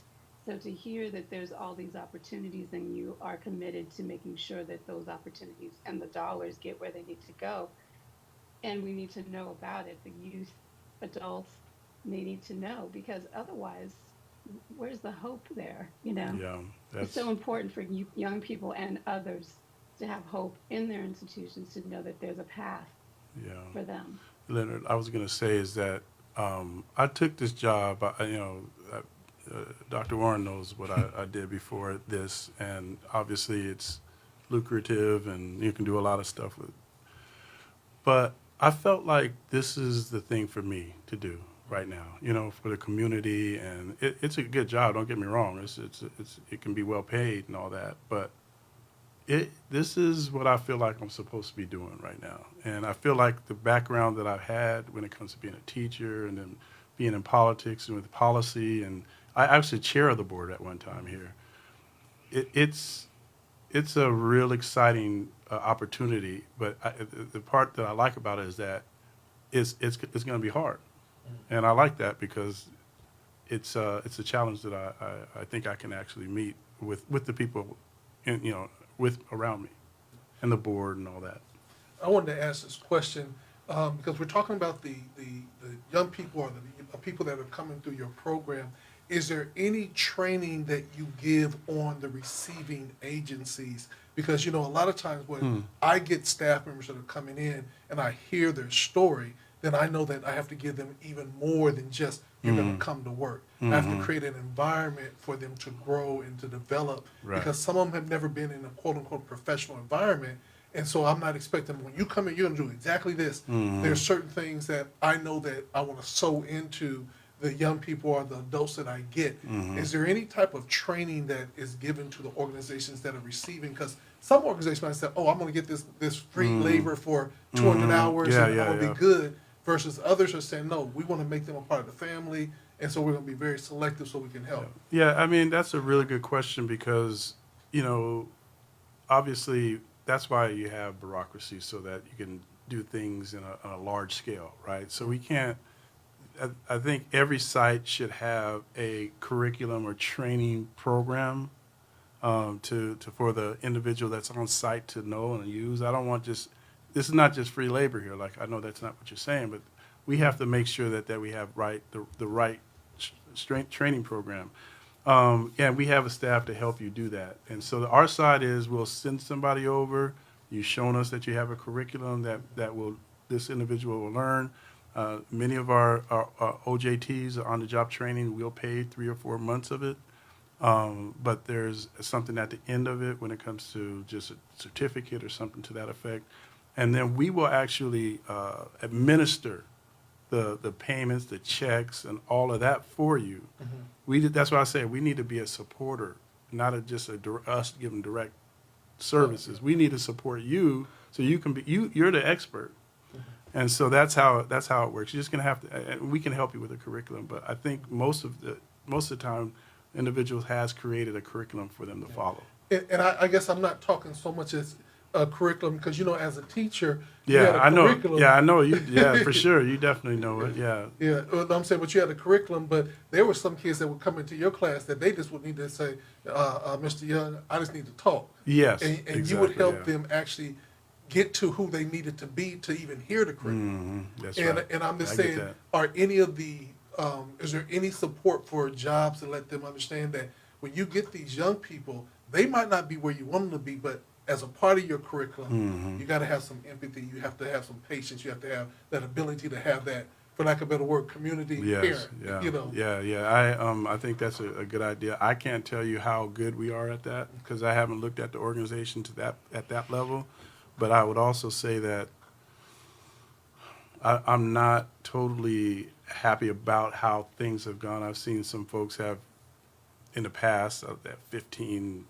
So to hear that there's all these opportunities and you are committed to making sure that those opportunities and the dollars get where they need to go, and we need to know about it, the youth, adults, they need to know because otherwise, where's the hope there? Yeah, It's so important for young people and others to have hope in their institutions to know that there's a path yeah. for them. Leonard, I was going to say is that I took this job. Dr. Warren knows what I did before this, and obviously it's lucrative and you can do a lot of stuff with it. But I felt like this is the thing for me to do right now, for the community, and it's a good job. Don't get me wrong; it can be well paid and all that, but this is what I feel like I'm supposed to be doing right now, and I feel like the background that I've had when it comes to being a teacher and then being in politics and with policy, and I actually chair the board at one time here. It's a real exciting opportunity, but the part that I like about it is that it's going to be hard, and I like that because it's a challenge that I think I can actually meet with the people, with around me, and the board and all that. I wanted to ask this question because we're talking about the young people or the people that are coming through your program. Is there any training that you give on the receiving agencies? Because, a lot of times when I get staff members that are coming in and I hear their story, then I know that I have to give them even more than just, you're going to come to work. I have to create an environment for them to grow and to develop, Right. because some of them have never been in a quote unquote professional environment. And so I'm not expecting, when you come in, you're going to do exactly this. There's certain things that I know that I want to sow into the young people or the adults that I get. Is there any type of training that is given to the organizations that are receiving? Because some organizations might say, oh, I'm going to get this free labor for 200 hours Yeah, and yeah, I'm going to yeah. be good. Versus others are saying, no, we want to make them a part of the family. And so we're going to be very selective so we can help. Yeah, I mean, that's a really good question because, obviously that's why you have bureaucracy, so that you can do things on a large scale, right? So we can't, I think every site should have a curriculum or training program for the individual that's on site to know and use. I don't want this is not just free labor here. Like, I know that's not what you're saying, but we have to make sure that we have the right strength training program. And we have a staff to help you do that. And so our side is we'll send somebody over. You've shown us that you have a curriculum that this individual will learn. Many of our OJTs, on the job training, we'll pay 3 or 4 months of it. But there's something at the end of it when it comes to just a certificate or something to that effect. And then we will actually administer the payments, the checks, and all of that for you. That's why I say we need to be a supporter, not us giving direct services. We need to support you so you can be you're the expert. And so that's how it works. You're just gonna have to, and we can help you with the curriculum. But I think most of the time, individuals has created a curriculum for them to follow. And I guess I'm not talking so much as a curriculum, because, as a teacher, you had Yeah, a I know. curriculum. Yeah, I know you. Yeah, for sure. You definitely know it. Yeah. Yeah, well, I'm saying, but you had a curriculum, but there were some kids that would come into your class that they just would need to say, Mr. Young, I just need to talk. Yes. And exactly, you would help yeah. them actually get to who they needed to be to even hear the curriculum. That's and, right. and I'm just I get saying, that. are any of the, is there any support for jobs to let them understand that when you get these young people, they might not be where you want them to be, but as a part of your curriculum, you got to have some empathy. You have to have some patience. You have to have that ability to have that, for lack of a better word, community Yes. parent. Yeah. Yeah. I think that's a good idea. I can't tell you how good we are at that because I haven't looked at the organization at that level. But I would also say that I'm not totally happy about how things have gone. I've seen some folks have in the past that 15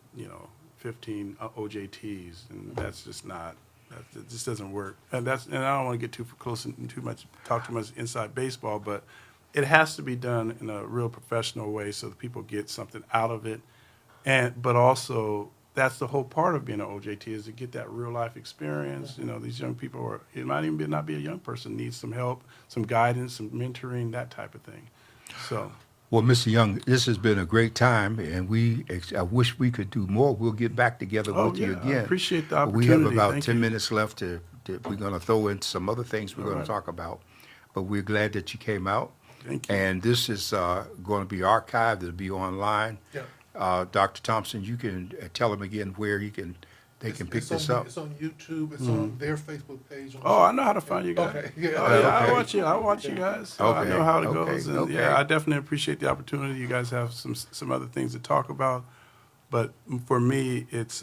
OJTs, and that's just not. It just doesn't work. And I don't want to get too close and talk too much inside baseball, but it has to be done in a real professional way so that people get something out of it. But also, that's the whole part of being an OJT is to get that real life experience. These young people it might even not be a young person, needs some help, some guidance, some mentoring, that type of thing. So. Well, Mr. Young, this has been a great time, and I wish we could do more. We'll get back together with you I again. appreciate the We opportunity. have about Thank 10 you. minutes left we're going to throw in some other things we're All going right. to talk about. But we're glad that you came out. Thank you. And this is going to be archived. It'll be online. Yeah. Dr. Thompson, you can tell them again where they can pick It's this on, up. It's on YouTube. It's on their Facebook page. Oh, I know how to find you guys. Okay. Yeah. Oh, yeah, Okay. I watch you guys. So I Okay. know how it Okay. goes. And Okay. yeah, I definitely appreciate the opportunity. You guys have some other things to talk about. But for me, it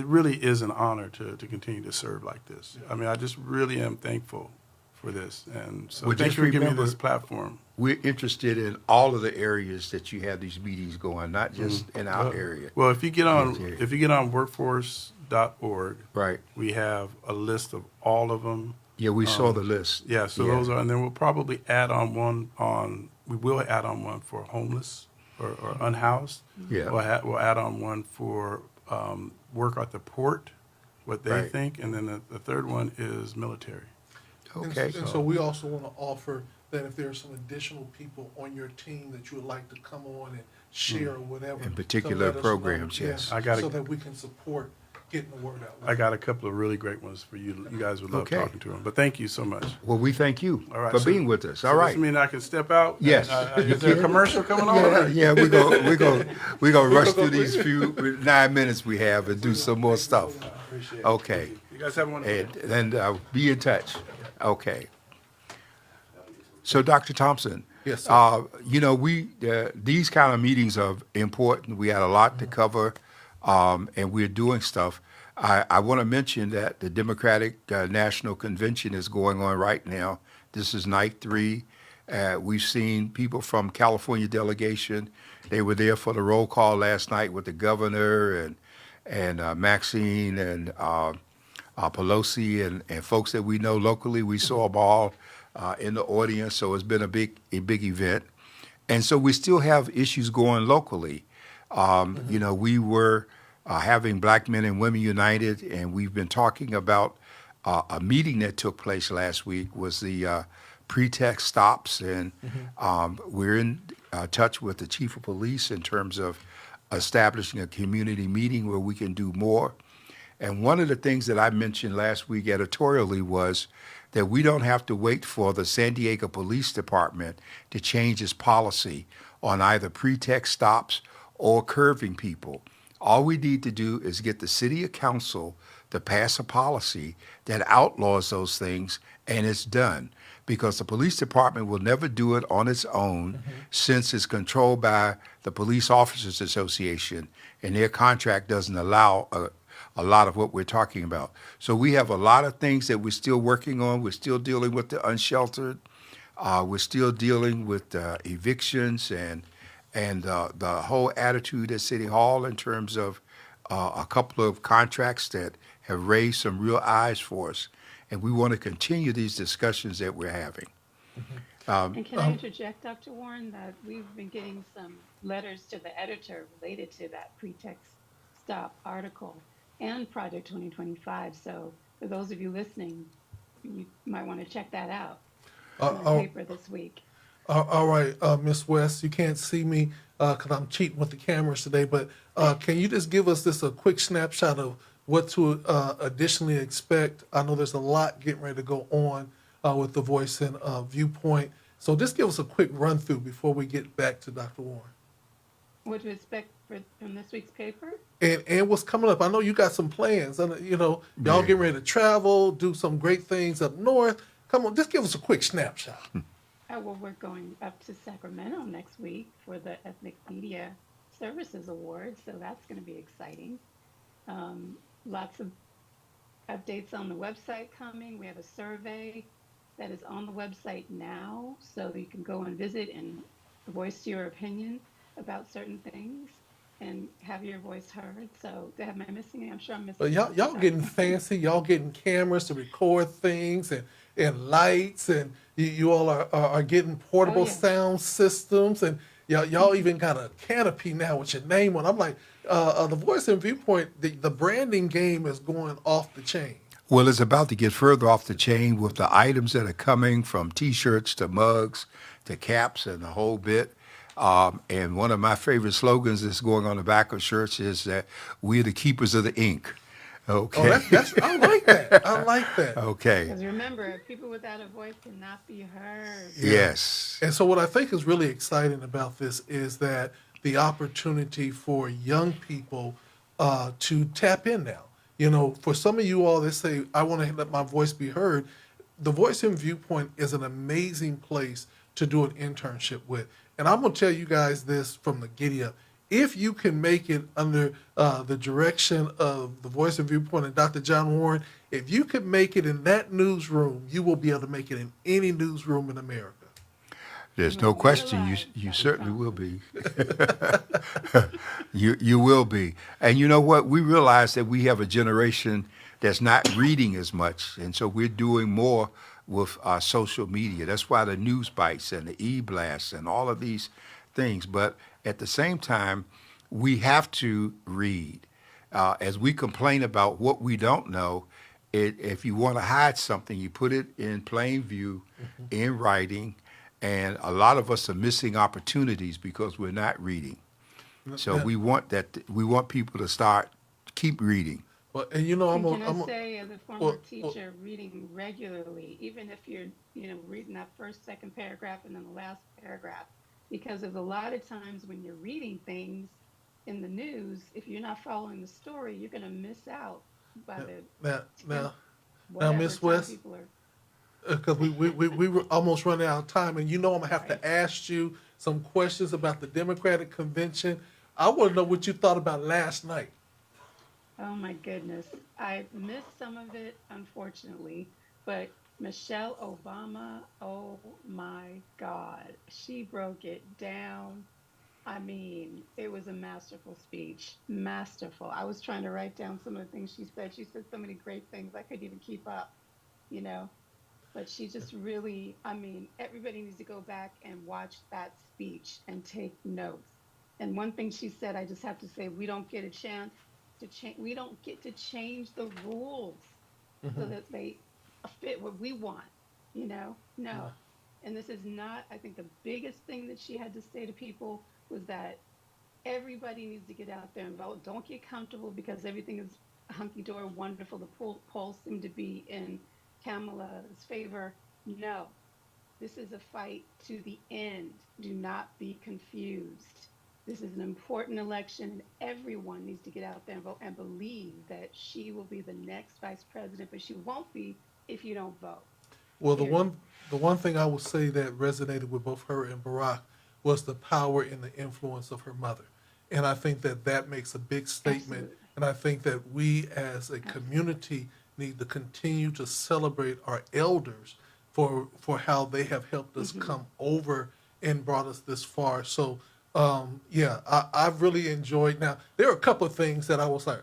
really is an honor to continue to serve like this. I mean, I just really am thankful for this. And so Well, thank just you for giving me remember- this platform. We're interested in all of the areas that you have these meetings going, not just in our area. Well, if you get Yes, on workforce.org, Right. we have a list of all of them. Yeah, we saw the list. Yeah, so those are, and then we'll probably add on one for homeless or unhoused. Yeah. We'll add on one for work at the port, what they Right. think, and then the third one is military. Okay. And so we also want to offer that if there are some additional people on your team that you would like to come on and share or whatever. In to particular let us know. programs, Yeah, yes. I gotta- so that we can support getting the word out. I got a couple of really great ones for you. You guys would love Okay. talking to them. But thank you so much. Well, we thank you All right, for so- being with us. So All does right. this mean I can step out? Yes. Is there a commercial coming on? Yeah, we're gonna rush through these few 9 minutes we have and do some more stuff. Appreciate it. Okay. You guys have one. And be in touch. Okay. So, Dr. Thompson. Yes, sir. You know, these kind of meetings are important. We had a lot to cover, and we're doing stuff. I want to mention that the Democratic National Convention is going on right now. This is night 3. We've seen people from California delegation. They were there for the roll call last night with the governor and Maxine and Pelosi and folks that we know locally. We saw them all in the audience, so it's been a big event. And so we still have issues going locally. You know, we were having Black Men and Women United, and we've been talking about a meeting that took place last week was the pretext stops, and we're in touch with the chief of police in terms of establishing a community meeting where we can do more. And one of the things that I mentioned last week editorially was that we don't have to wait for the San Diego Police Department to change its policy on either pretext stops or curving people. All we need to do is get the city council to pass a policy that outlaws those things, and it's done. Because the police department will never do it on its own since it's controlled by the Police Officers Association, and their contract doesn't allow a lot of what we're talking about. So we have a lot of things that we're still working on. We're still dealing with the unsheltered. We're still dealing with evictions and the whole attitude at City Hall in terms of a couple of contracts that have raised some real eyes for us. And we want to continue these discussions that we're having. And can I interject, Dr. Warren, that we've been getting some letters to the editor related to that pretext stop article and Project 2025. So for those of you listening, you might want to check that out in the paper this week. All right, Miss West, you can't see me because I'm cheating with the cameras today, but can you just give us this a quick snapshot of what to additionally expect? I know there's a lot getting ready to go on with the Voice and Viewpoint. So just give us a quick run through before we get back to Dr. Warren. What to expect from this week's paper? And what's coming up? I know you got some plans. And, you know, y'all getting ready to travel, do some great things up north. Come on, just give us a quick snapshot. Well, we're going up to Sacramento next week for the Ethnic Media Services Awards, so that's going to be exciting. Lots of updates on the website coming. We have a survey that is on the website now, so you can go and visit and voice your opinion about certain things and have your voice heard. So, am I missing it? I'm sure I'm missing. But y'all getting fancy. Y'all getting cameras to record things and lights, and you all are getting portable Oh, yeah. sound systems, and y'all even got a canopy now with your name on. I'm like, the Voice and Viewpoint, the branding game is going off the chain. Well, it's about to get further off the chain with the items that are coming from T-shirts to mugs to caps and the whole bit. And one of my favorite slogans that's going on the back of shirts is that we're the keepers of the ink. Okay. Oh, that's I like that. I like that. Okay. Because remember, people without a voice cannot be heard. Yes. And so what I think is really exciting about this is that the opportunity for young people to tap in now. You know, for some of you all that say, I want to let my voice be heard, the Voice and Viewpoint is an amazing place to do an internship with. And I'm going to tell you guys this from the giddy up. If you can make it under the direction of the Voice and Viewpoint and Dr. John Warren, if you can make it in that newsroom, you will be able to make it in any newsroom in America. There's no question. You certainly will be. You will be. And you know what? We realize that we have a generation that's not reading as much, and so we're doing more with social media. That's why the news bites and the e-blasts and all of these things. But at the same time, we have to read. As we complain about what we don't know, if you want to hide something, you put it in plain view, in writing, and a lot of us are missing opportunities because we're not reading. So we want people to keep reading. Well, and you know, And can I I'm say, as a former well, well, teacher, reading regularly, even if you're, reading that first, second paragraph and then the last paragraph, because there's a lot of times when you're reading things in the news, if you're not following the story, you're going to miss out by the now, 10th, now, now, whatever Miss time West, people are. because we were almost running out of time, and you know I'm gonna have Right. to ask you some questions about the Democratic convention. I want to know what you thought about last night. Oh my goodness. I missed some of it, unfortunately, but Michelle Obama, oh my God, she broke it down. I mean, it was a masterful speech. Masterful. I was trying to write down some of the things she said. She said so many great things. I couldn't even keep up, you know. But she just really, I mean, everybody needs to go back and watch that speech and take notes. And one thing she said, I just have to say, we don't get a chance to change, we don't get to change the rules so that they fit what we want, No. And this is not, I think the biggest thing that she had to say to people was that everybody needs to get out there and vote. Don't get comfortable because everything is hunky dory, wonderful. The polls seem to be in Kamala's favor. No, this is a fight to the end. Do not be confused. This is an important election, and everyone needs to get out there and vote and believe that she will be the next vice president, but she won't be if you don't vote. Well, Period. the one thing I would say that resonated with both her and Barack was the power and the influence of her mother, and I think that that makes a big statement. Absolutely. And I think that we as a community need to continue to celebrate our elders for how they have helped us come over and brought us this far. So yeah, I've really enjoyed. Now there are a couple of things that I was like,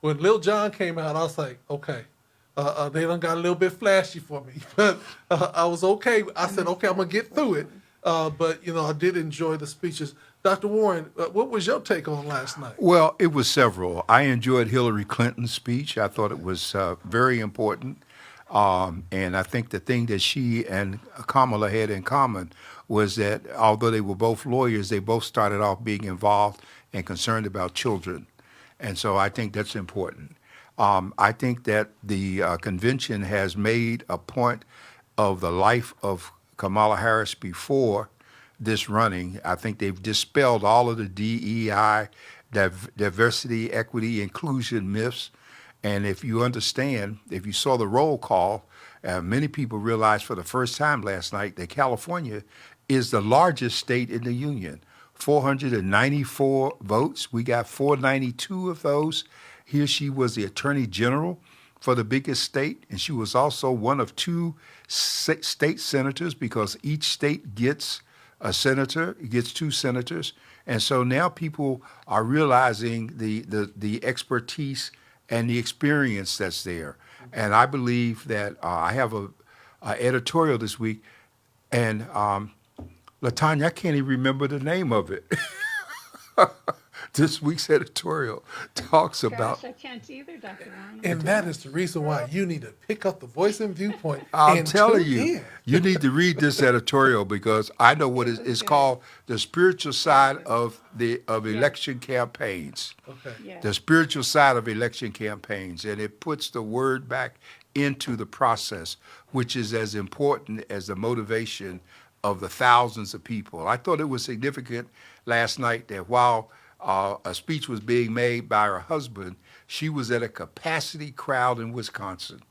when Lil Jon came out, I was like, okay. They done got a little bit flashy for me, but I was okay. I said, okay, I'm gonna get through it. But you know, I did enjoy the speeches. Dr. Warren, what was your take on last night? Well, it was several. I enjoyed Hillary Clinton's speech. I thought it was very important. And I think the thing that she and Kamala had in common was that although they were both lawyers, they both started off being involved and concerned about children. And so I think that's important. I think that the convention has made a point of the life of Kamala Harris before this running. I think they've dispelled all of the DEI, diversity, equity, inclusion myths. And if you understand, if you saw the roll call, many people realized for the first time last night that California is the largest state in the union. 494 votes. We got 492 of those. Here she was the attorney general for the biggest state, and she was also one of two state senators because each state gets a senator, gets two senators. And so now people are realizing the expertise and the experience that's there. And I believe that I have a editorial this week, and Latanya, I can't even remember the name of it. This week's editorial talks about. Gosh, I can't either, Dr. Warren. And that is the reason why you need to pick up the Voice and Viewpoint. I'm and telling tune you, in. you need to read this editorial because I know what it's called: the spiritual side of election campaigns. Okay. Yeah. The spiritual side of election campaigns, and it puts the word back into the process, which is as important as the motivation of the thousands of people. I thought it was significant last night that while a speech was being made by her husband, she was at a capacity crowd in Wisconsin.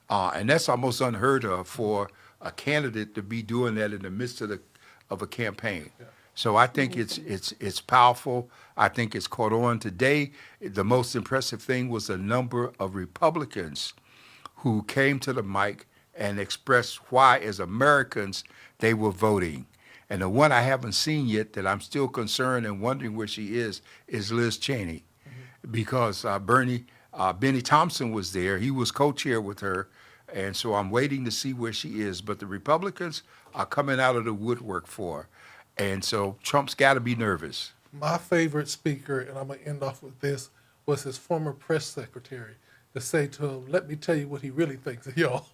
And that's almost unheard of for a candidate to be doing that in the midst of a campaign. Yeah. So I think it's powerful. I think it's caught on today. The most impressive thing was the number of Republicans who came to the mic and expressed why, as Americans, they were voting. And the one I haven't seen yet that I'm still concerned and wondering where she is Liz Cheney, because Benny Thompson was there. He was co-chair with her, and so I'm waiting to see where she is. But the Republicans are coming out of the woodwork for her. And so Trump's got to be nervous. My favorite speaker, and I'm going to end off with this, was his former press secretary to say to him, let me tell you what he really thinks of y'all.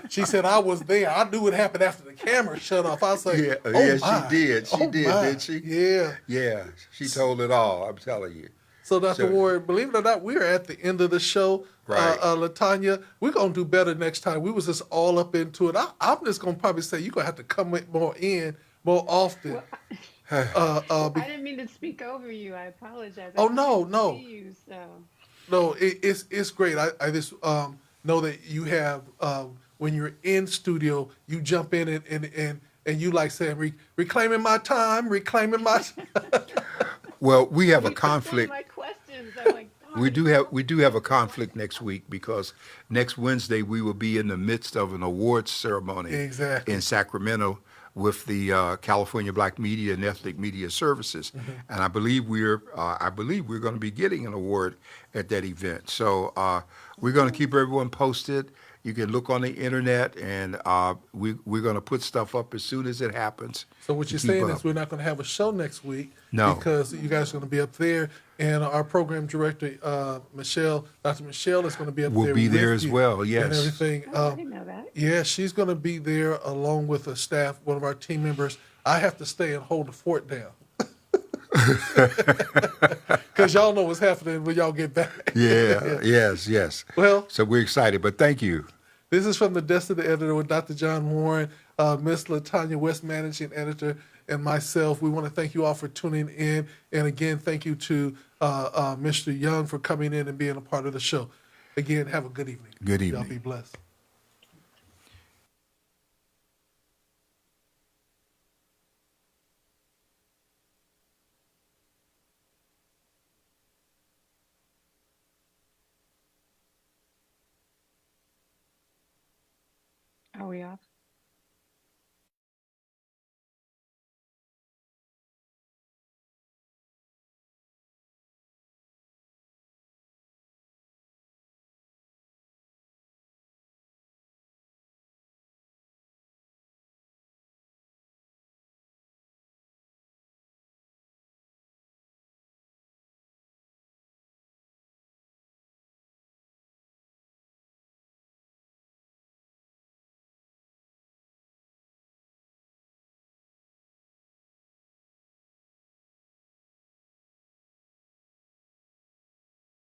She said, I was there. I knew what happened after the camera shut off. I was like, yeah, my. she did. She did, my. didn't she? Yeah. Yeah, she told it all, I'm telling you. So, Dr. Ward, believe it or not, we're at the end of the show. Right. Latanya, we're going to do better next time. We was just all up into it. I'm just going to probably say you're going to have to come more often. Well, Be- I didn't mean to speak over you. I apologize. I Oh, just no, didn't no. see you, so. No, it's great. I just know that you have when you're in studio, you jump in and you like saying reclaiming my time, reclaiming my. Well, we have a That's one of conflict. my questions. I'm like, We darn. do have a conflict next week because next Wednesday we will be in the midst of an awards ceremony Exactly. in Sacramento with the California Black Media and Ethnic Media Services, and I believe we're going to be getting an award at that event. So we're going to keep everyone posted. You can look on the internet, and we're going to put stuff up as soon as it happens. So what to you're keep saying up. is we're not going to have a show next week. No. Because you guys are going to be up there, and our program director, Dr. Michelle, is going to be up Will there. be there with as you well, And yes. everything. Oh, I didn't know that. Yeah, she's going to be there along with a staff, one of our team members. I have to stay and hold the fort down. Because y'all know what's happening when y'all get back. Yeah, yes. Well, So we're excited, but thank you. this is from the Desk of the Editor with Dr. John Warren, Miss Latanya West, Managing Editor, and myself. We want to thank you all for tuning in. And again, thank you to Mr. Young for coming in and being a part of the show. Again, have a good evening. Good Y'all evening. be blessed. Are we off?